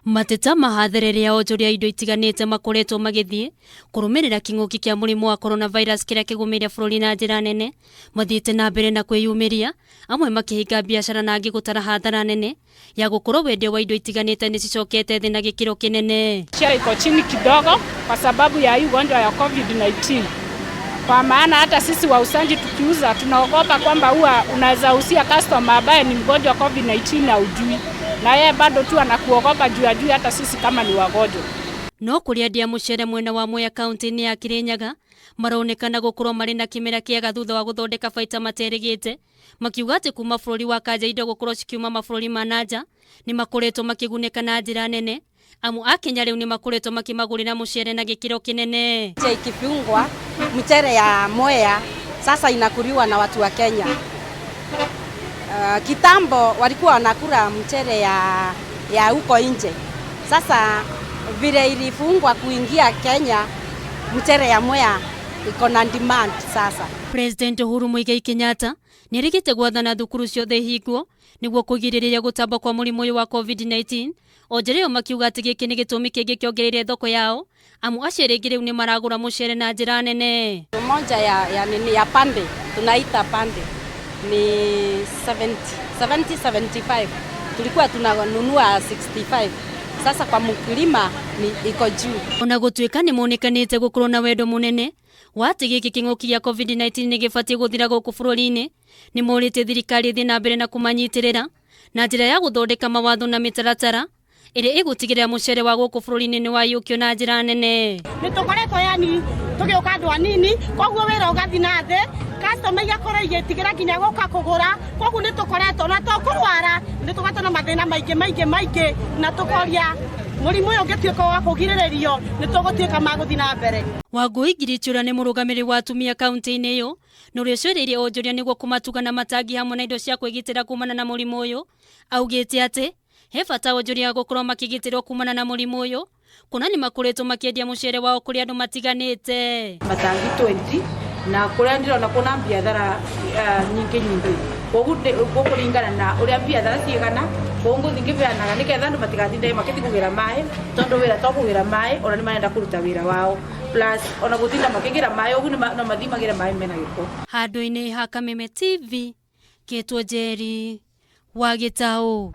Mateta mahatherere ya onjoria indo itiganite makoretwo magithii kurumirira king'uki kia murimu wa coronavirus kiria kigumiire bururi na njira nene mathiite nambere na kwiyumiria amwe makihinga biacara na angi gutara hathara nene ya gukorwo wendio wa indo itiganite ni cicokete thi na gikiro kinene. Biashara iko chini kidogo kwa sababu ya hii ugonjwa ya COVID-19. Kwa maana hata sisi wauzaji tukiuza tunaogopa kwamba huwa unaweza usia customer ambaye ni mgonjwa wa COVID-19 na ujui. Na yeye bado tu anakuogopa juu hata sisi kama ni wagonjwa. No kuri endia mucere mwena wa Mwea kaunti-ini ya Kirinyaga maronekana gukorwo mari na kimera kiega thutha wa guthondeka baita materigite makiuga ati kuma bururi wa caio indo gukorwo cikiuma mabururi ma nanja ni makoretwo makigunika na njira nene amu Akenya riu ni makoretwo makimagurira mucere na gikiro kinene. Ikifungwa mucere ya Mwea sasa inakuriwa na watu wa Kenya. Kitambo walikuwa wanakula mcere ya huko nje. Sasa vile ilifungwa kuingia Kenya, mcere ya Mwea iko na demand sasa. President Uhuru Muigai Kenyatta nirigite gwathana thukuru ciothe hingwo niguo kugiriria gutamba kwa murimu wa COVID-19. Onjoria makiuga ati giki ni gitumi kingi kiongereire thoko yao amu aciringi riu ni maragura mucere na njira nene. Moja ya pande tunaita pande ni 75 tulikuwa tunanunua 65. Sasa kwa mkulima ni iko juu. Ona gutuika ni monekanite gukorwo na wendo munene wati giki king'uki gia COVID-19 ni gibatie guthira guku bururi-ini ni morite thirikari thi nambere na kumanyitirira na njira ya guthondeka mawatho na mitaratara iri igutigirira mucere wa guku bururi-ini ni wayukio na njira nene. Ni tukoretwo yani tugiuka andu anini koguo wira ugathi na thi customer igakora igitigira nginya guka kugura koguo ni tukoretwo na tukurwara ni tugatona mathina maingi na tukoria murimu uyu ngituika wa kugiriririo ni tugutuika maguthi na mbere. Wangui Ngirichura ni murugamiri wa atumia kaunti-ini iyo no riocuririe onjoria niguo kumatuga na matangi hamwe na indo cia kwigitira kumana na murimu uyu augite ati he bata onjoria gukorwo makigitirwo kumana na murimu uyu kuna ni makoretwo makiendia mucere wao kuri andu matiganite matangi 20 na kuria ndirona kuna biacara nyingi koguo kuringana na uria biacara ciigana bongo thingibeanaga niketha andu matigathinde makithigugira mai tondu wira to kugira mai ona ni marenda kuruta wira wao plus ona guthinda makigira mai ugu no mathimagira mai mena giko. Handu-ini ha Kameme TV Ketwo Njeri wa Gitau.